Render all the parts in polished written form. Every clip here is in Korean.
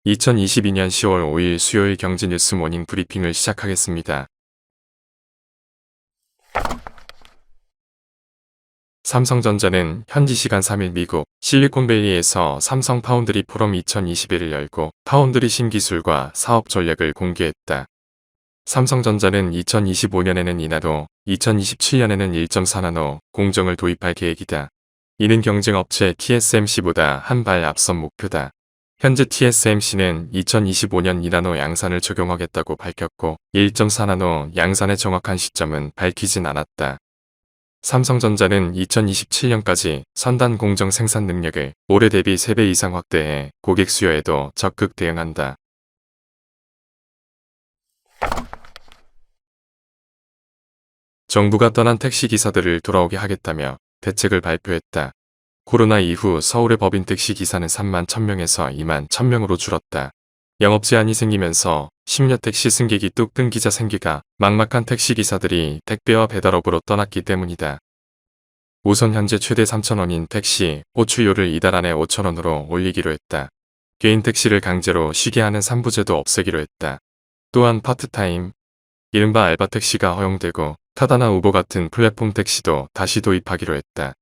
2022년 10월 5일 수요일 경제뉴스 모닝 브리핑을 시작하겠습니다. 삼성전자는 현지 시간 3일 미국 실리콘밸리에서 삼성 파운드리 포럼 2021을 열고 파운드리 신기술과 사업 전략을 공개했다. 삼성전자는 2025년에는 2나노, 2027년에는 1.4나노 공정을 도입할 계획이다. 이는 경쟁업체 TSMC보다 한 발 앞선 목표다. 현재 TSMC는 2025년 2나노 양산을 적용하겠다고 밝혔고 1.4나노 양산의 정확한 시점은 밝히진 않았다. 삼성전자는 2027년까지 선단 공정 생산 능력을 올해 대비 3배 이상 확대해 고객 수요에도 적극 대응한다. 정부가 떠난 택시기사들을 돌아오게 하겠다며 대책을 발표했다. 코로나 이후 서울의 법인 택시 기사는 3만 1000명에서 2만 1000명으로 줄었다. 영업 제한이 생기면서 심야 택시 승객이 뚝 끊기자 생기가 막막한 택시기사들이 택배와 배달업으로 떠났기 때문이다. 우선 현재 최대 3,000원인 택시, 호출료를 이달 안에 5,000원으로 올리기로 했다. 개인 택시를 강제로 쉬게 하는 3부제도 없애기로 했다. 또한 파트타임, 이른바 알바 택시가 허용되고 타다나 우버 같은 플랫폼 택시도 다시 도입하기로 했다.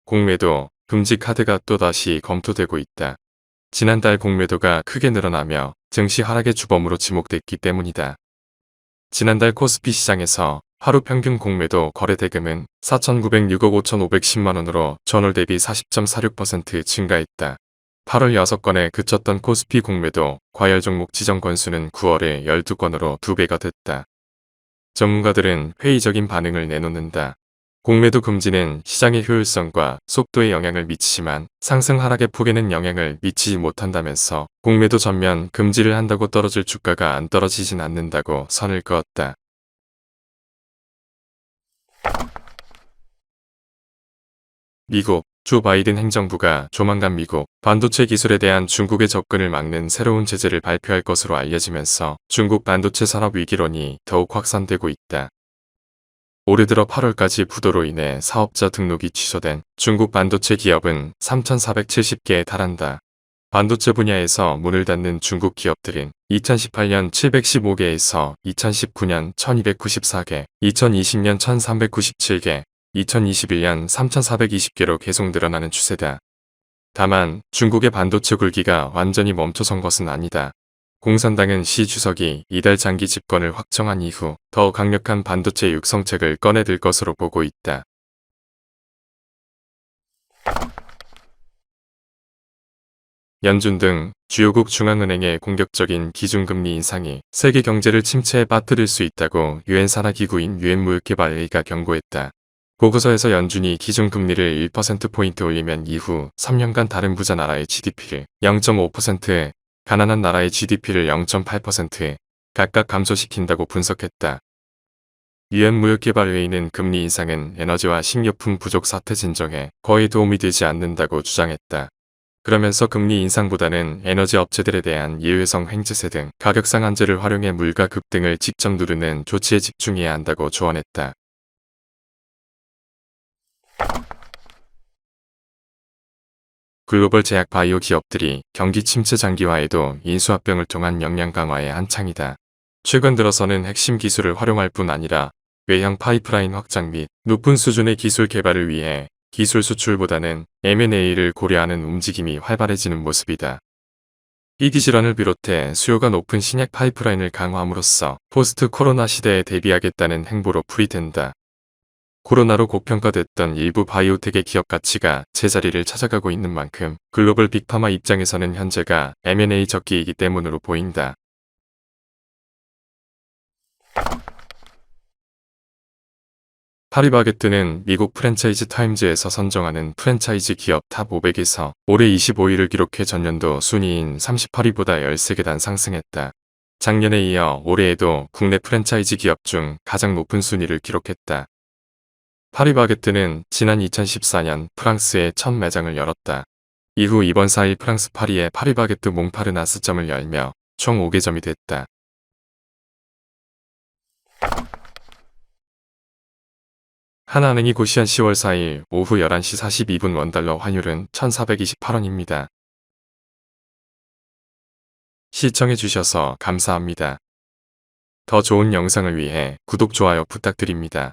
공매도, 금지 카드가 또다시 검토되고 있다. 지난달 공매도가 크게 늘어나며 증시 하락의 주범으로 지목됐기 때문이다. 지난달 코스피 시장에서 하루 평균 공매도 거래 대금은 4,906억 5,510만원으로 전월 대비 40.46% 증가했다. 8월 6건에 그쳤던 코스피 공매도 과열 종목 지정 건수는 9월에 12건으로 2배가 됐다. 전문가들은 회의적인 반응을 내놓는다. 공매도 금지는 시장의 효율성과 속도에 영향을 미치지만 상승 하락의 폭에는 영향을 미치지 못한다면서 공매도 전면 금지를 한다고 떨어질 주가가 안 떨어지진 않는다고 선을 그었다. 미국 조 바이든 행정부가 조만간 미국 반도체 기술에 대한 중국의 접근을 막는 새로운 제재를 발표할 것으로 알려지면서 중국 반도체 산업 위기론이 더욱 확산되고 있다. 올해 들어 8월까지 부도로 인해 사업자 등록이 취소된 중국 반도체 기업은 3,470개에 달한다. 반도체 분야에서 문을 닫는 중국 기업들은 2018년 715개에서 2019년 1294개, 2020년 1397개, 2021년 3420개로 계속 늘어나는 추세다. 다만 중국의 반도체 굴기가 완전히 멈춰선 것은 아니다. 공산당은 시 주석이 이달 장기 집권을 확정한 이후 더 강력한 반도체 육성책을 꺼내들 것으로 보고 있다. 연준 등 주요국 중앙은행의 공격적인 기준금리 인상이 세계 경제를 침체에 빠뜨릴 수 있다고 유엔 산하기구인 유엔 무역개발회의가 경고했다. 보고서에서 연준이 기준금리를 1%포인트 올리면 이후 3년간 다른 부자 나라의 GDP를 0.5%에 가난한 나라의 GDP를 0.8%에 각각 감소시킨다고 분석했다. 유엔 무역개발회의는 금리 인상은 에너지와 식료품 부족 사태 진정에 거의 도움이 되지 않는다고 주장했다. 그러면서 금리 인상보다는 에너지 업체들에 대한 예외성 횡재세 등 가격 상한제를 활용해 물가 급등을 직접 누르는 조치에 집중해야 한다고 조언했다. 글로벌 제약 바이오 기업들이 경기 침체 장기화에도 인수합병을 통한 역량 강화에 한창이다. 최근 들어서는 핵심 기술을 활용할 뿐 아니라 외형 파이프라인 확장 및 높은 수준의 기술 개발을 위해 기술 수출보다는 M&A를 고려하는 움직임이 활발해지는 모습이다. 이기 질환을 비롯해 수요가 높은 신약 파이프라인을 강화함으로써 포스트 코로나 시대에 대비하겠다는 행보로 풀이된다. 코로나로 고평가됐던 일부 바이오텍의 기업 가치가 제자리를 찾아가고 있는 만큼 글로벌 빅파마 입장에서는 현재가 M&A 적기이기 때문으로 보인다. 파리바게뜨는 미국 프랜차이즈 타임즈에서 선정하는 프랜차이즈 기업 탑 500에서 올해 25위를 기록해 전년도 순위인 38위보다 13계단 상승했다. 작년에 이어 올해에도 국내 프랜차이즈 기업 중 가장 높은 순위를 기록했다. 파리바게뜨는 지난 2014년 프랑스에 첫 매장을 열었다. 이후 이번 4일 프랑스 파리에 파리바게뜨 몽파르나스점을 열며 총 5개점이 됐다. 하나은행이 고시한 10월 4일 오후 11시 42분 원달러 환율은 1428원입니다. 시청해주셔서 감사합니다. 더 좋은 영상을 위해 구독, 좋아요 부탁드립니다.